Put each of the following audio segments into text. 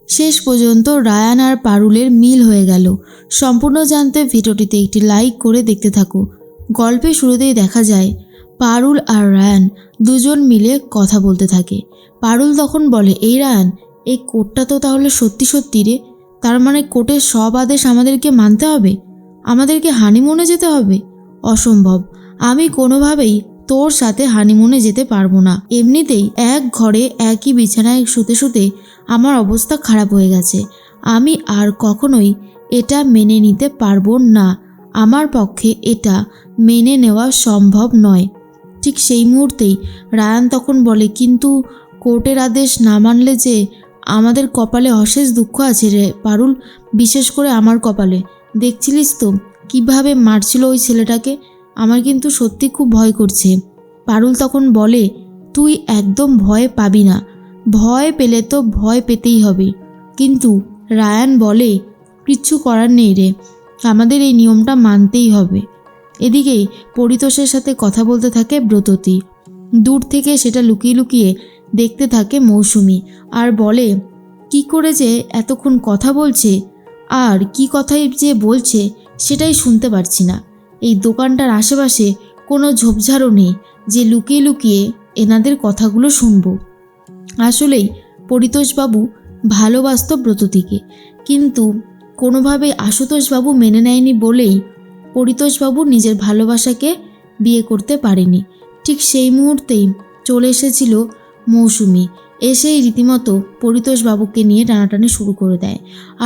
শেষ পর্যন্ত রায়ান আর পারুলের মিল হয়ে গেল। সম্পূর্ণ জানতে ভিডিওটিতে একটি লাইক করে দেখতে থাকো। গল্পের শুরুতেই দেখা যায় পারুল আর রায়ান দুজন মিলে কথা বলতে থাকে। পারুল তখন বলে, এই রায়ান, এই কোর্টটা তো তাহলে সত্যি সত্যি রে, তার মানে কোর্টের সব আদেশ আমাদেরকে মানতে হবে, আমাদেরকে হানিমুনে যেতে হবে? অসম্ভব, আমি কোনোভাবেই তোর সাথে হানিমুনে যেতে পারবো না। এমনিতেই এক ঘরে একই বিছানায় শুতে শুতে আমার অবস্থা খারাপ হয়ে গেছে। আমি আর কখনোই এটা মেনে নিতে পারবো না। আমার পক্ষে এটা মেনে নেওয়া সম্ভব নয়। ঠিক সেই মুহূর্তেই রায়ান তখন বলে, কিন্তু কোর্টের আদেশ না মানলে যে আমাদের কপালে অশেষ দুঃখ আছে রে পারুল, বিশেষ করে আমার কপালে। দেখছিলিস তো কিভাবে মারছিল ওই ছেলেটাকে, আমার কিন্তু সত্যি খুব ভয় করছে। পারুল তখন বলে, তুই একদম ভয় পাবি না, ভয় পেলে তো ভয় পেতেই হবে। কিন্তু রায়ান বলে, কিচ্ছু করার নেই রে, আমাদের এই নিয়মটা মানতেই হবে। এদিকেই পরিতোষের সাথে কথা বলতে থাকে ব্রততী। দূর থেকে সেটা লুকিয়ে লুকিয়ে দেখতে থাকে মৌসুমি আর বলে, কি করে যে এতক্ষণ কথা বলছে আর কি কথাই যে বলছে সেটাই শুনতে পারছি না। এই দোকানটার আশেপাশে কোনো ঝোপঝাড়ও নেই যে লুকিয়ে লুকিয়ে এনাদের কথাগুলো শুনবো। আসলেই পরিতোষবাবু ভালোবাসত ব্রততীকে, কিন্তু কোনোভাবেই আশুতোষবাবু মেনে নেয়নি বলেই পরিতোষবাবু নিজের ভালোবাসাকে বিয়ে করতে পারেনি। ঠিক সেই মুহূর্তেই চলে এসেছিল মৌসুমি, এসেই রীতিমতো পরিতোষবাবুকে নিয়ে টানাটানি শুরু করে দেয়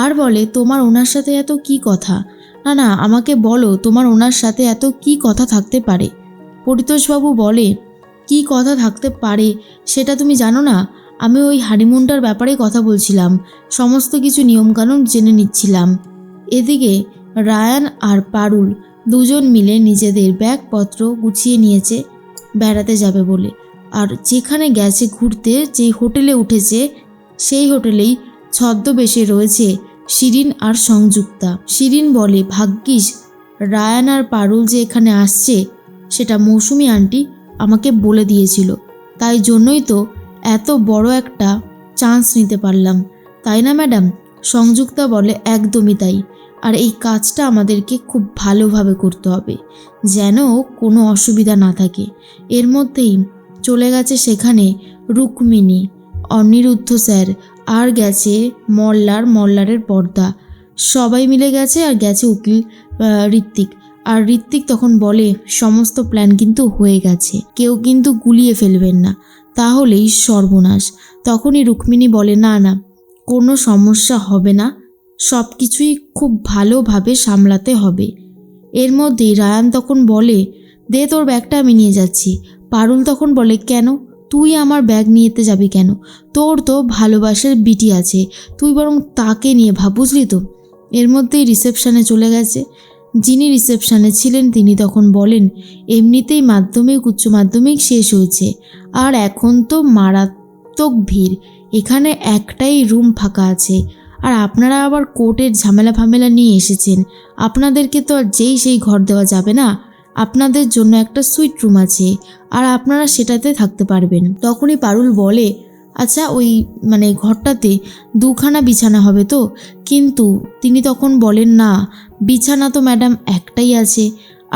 আর বলে, তোমার ওনার সাথে এত কি কথা? না না, আমাকে বলো তোমার ওনার সাথে এত কি কথা থাকতে পারে? পরিতোষবাবু বলে, কি কথা থাকতে পারে সেটা তুমি জানো না? আমি ওই হানিমুনটার ব্যাপারে কথা বলছিলাম, সমস্ত কিছু নিয়মকানুন জেনে নিচ্ছিলাম। এদিকে রায়ান আর পারুল দুজন মিলে নিজেদের ব্যাগপত্র গুছিয়ে নিয়েছে বেড়াতে যাবে বলে। আর যেখানে গেছে ঘুরতে, যে হোটেলে উঠেছে সেই হোটেলেই ছদ্মবেশে রয়েছে শিরিন আর সংযুক্তা। শিরিন বলে, ভাগ্যিস রায়ান আর পারুল যে এখানে আসছে সেটা মৌসুমি আন্টি আমাকে বলে দিয়েছিল, তাই জন্যই তো এত বড় একটা চান্স নিতে পারলাম, তাই না ম্যাডাম? সংযুক্তা বলে, একদমই তাই, আর এই কাজটা আমাদেরকে খুব ভালোভাবে করতে হবে যেন কোনো অসুবিধা না থাকে। এর মধ্যেই চলে গেছে সেখানে রুক্মিণী, অনিরুদ্ধ স্যার, আর গেছে মল্লারের পর্দা, সবাই মিলে গেছে। আর গেছে উকিল ঋত্বিক। আর ঋত্বিক তখন বলে, সমস্ত প্ল্যান কিন্তু হয়ে গেছে, কেউ কিন্তু গুলিয়ে ফেলবেন না, তাহলেই সর্বনাশ। তখনই রুক্মিণী বলে, না না, কোনো সমস্যা হবে না, সব কিছুই খুব ভালোভাবে সামলাতে হবে। এর মধ্যেই রায়ান তখন বলে, দে তোর ব্যাগটা, আমি নিয়ে যাচ্ছি। পারুল তখন বলে, কেন? তুই আমার ব্যাগ নিয়েতে যাবি কেন? তোর তো ভালোবাসার বিটি আছে, তুই বরং তাকে নিয়ে ভাব, বুঝলি তো? এর মধ্যেই রিসেপশানে চলে গেছে। যিনি রিসেপশানে ছিলেন তিনি তখন বলেন, এমনিতেই মাধ্যমিক উচ্চ মাধ্যমিক শেষ হয়েছে আর এখন তো মারাত্মক ভিড়, এখানে একটাই রুম ফাঁকা আছে, আর আপনারা আবার কোর্টের ঝামেলা ফামেলা নিয়ে এসেছেন, আপনাদেরকে তো আর যেই সেই ঘর দেওয়া যাবে না, আপনাদের জন্য একটা সুইট রুম আছে আর আপনারা সেটাতে থাকতে পারবেন। তখনই পারুল বলে, আচ্ছা ওই ঘরটাতে দুখানা বিছানা হবে তো? কিন্তু তিনি তখন বলেন, না, বিছানা তো ম্যাডাম একটাই আছে,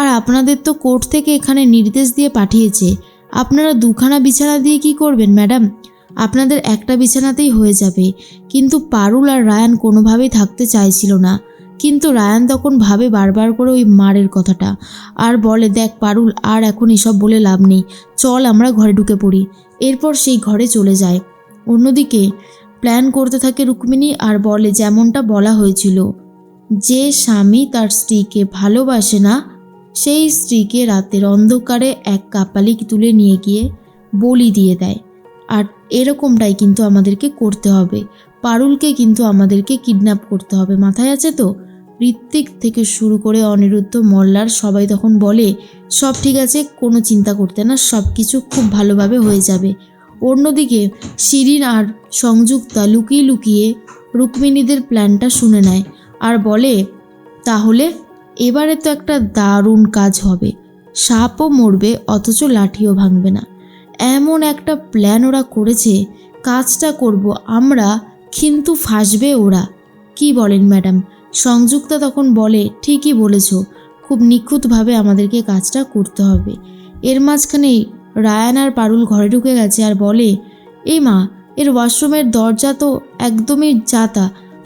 আর আপনাদের তো কোর্ট থেকে এখানে নির্দেশ দিয়ে পাঠিয়েছে, আপনারা দুখানা বিছানা দিয়ে কি করবেন ম্যাডাম? আপনাদের একটা বিছানাতেই হয়ে যাবে। কিন্তু পারুল আর রায়ান কোনোভাবেই থাকতে চাইছিল না, কিন্তু রায়ান তখন ভাবে বারবার করে ওই মারের কথাটা আর বলে, দেখ পারুল, আর এখন এসব বলে লাভ নেই, চল আমরা ঘরে ঢুকে পড়ি। এরপর সেই ঘরে চলে যায়। অন্যদিকে প্ল্যান করতে থাকে রুক্মিণী আর বলে, যেমনটা বলা হয়েছিল, যে স্বামী তার স্ত্রীকে ভালোবাসে না সেই স্ত্রীকে রাতের অন্ধকারে এক কাপালিক তুলে নিয়ে গিয়ে বলি দিয়ে দেয়। আর এরকমটাই কিন্তু আমাদেরকে করতে হবে, পারুলকে কিন্তু আমাদেরকে কিডন্যাপ করতে হবে, মাথায় আছে তো? ঋত্বিক থেকে শুরু করে অনিরুদ্ধ, মল্লার সবাই তখন বলে, সব ঠিক আছে, কোনো চিন্তা করতে না, সব কিছু খুব ভালোভাবে হয়ে যাবে। অন্যদিকে শিরিন আর সংযুক্তা লুকিয়ে লুকিয়ে রুক্মিণীদের প্ল্যানটা শুনে নেয় আর বলে, তাহলে এবারে তো একটা দারুণ কাজ হবে, সাপও মরবে অথচ লাঠিও ভাঙবে না, এমন একটা প্ল্যান ওরা করেছে, কাজটা করব আমরা কিন্তু ফাঁসবে ওরা। কি বলেন ম্যাডাম? সংযুক্তা তখন বলে, ঠিকই বলেছ, খুব নিখুঁতভাবে আমাদেরকে কাজটা করতে হবে। এর মাঝখানেই রায়ান আর পারুল ঘরে ঢুকে গেছে আর বলে, এই মা, এর ওয়াশরুমের দরজা তো একদমই জাতা,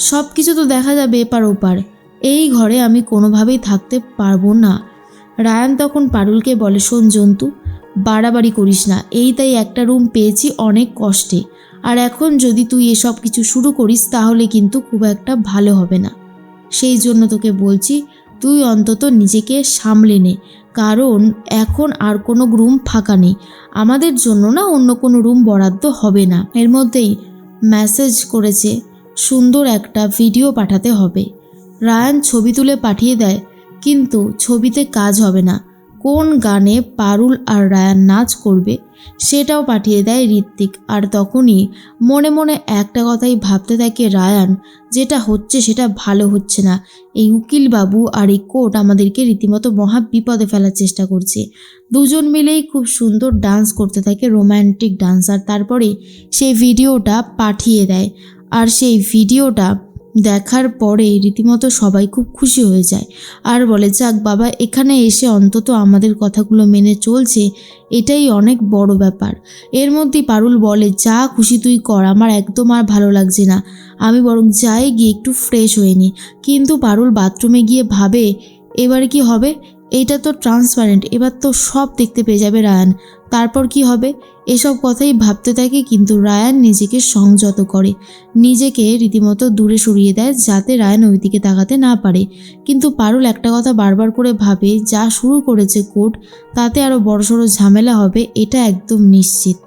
সব কিছু তো দেখা যাবে এপার ওপার। এই ঘরে আমি কোনোভাবেই থাকতে পারবো না। রায়ান তখন পারুলকে বলে, শোন জন্তু, বাড়াবাড়ি করিস না, এই তাই একটা রুম পেয়েছি অনেক কষ্টে, আর এখন যদি তুই এসব কিছু শুরু করিস তাহলে কিন্তু খুব একটা ভালো হবে না। সেই জন্য তোকে বলছি, তুই অন্তত নিজেকে সামলে নে, কারণ এখন আর কোনো রুম ফাঁকা নেই, আমাদের জন্য না অন্য কোনো রুম বরাদ্দ হবে না। এর মধ্যেই মেসেজ করেছে, সুন্দর একটা ভিডিও পাঠাতে হবে। রায়ান ছবি তুলে পাঠিয়ে দেয়, কিন্তু ছবিতে কাজ হবে না। কোন গানে পারুল আর রায়ান নাচ করবে সেটাও পাঠিয়ে দেয় ঋত্বিক। আর তখনই মনে মনে একটা কথাই ভাবতে থাকে রায়ান, যেটা হচ্ছে সেটা ভালো হচ্ছে না। এই উকিল বাবু আর এই কোর্ট আমাদেরকে রীতিমতো মহা বিপদে ফেলার চেষ্টা করছে। দুজন মিলেই খুব সুন্দর ডান্স করতে থাকে, রোম্যান্টিক ডান্স। আর তারপরে সেই ভিডিওটা পাঠিয়ে দেয়, আর সেই ভিডিওটা দেখার পরে রীতিমতো সবাই খুব খুশি হয়ে যায় আর বলে, যাক বাবা, এখানে এসে অন্তত আমাদের কথাগুলো মেনে চলছে, এটাই অনেক বড় ব্যাপার। এর মধ্যেই পারুল বলে, যা খুশি তুই কর, আমার একদম আর ভালো লাগছে না, আমি বরং যাই গিয়ে একটু ফ্রেশ হয়ে নিই। কিন্তু পারুল বাথরুমে গিয়ে ভাবে, এবার কি হবে? এইটা তো ট্রান্সপারেন্ট, এবার তো সব দেখতে পেয়ে যাবে রায়ান, তারপর কি হবে? এসব কথাই ভাবতে থাকে। কিন্তু রায়ান নিজেকে সংযত করে, নিজেকে রীতিমতো দূরে সরিয়ে দেয় যাতে রায়ান ওই দিকে তাকাতে না পারে। কিন্তু পারুল একটা কথা বারবার করে ভাবে, যা শুরু করেছে কোর্ট, তাতে আরও বড়সড় ঝামেলা হবে, এটা একদম নিশ্চিত।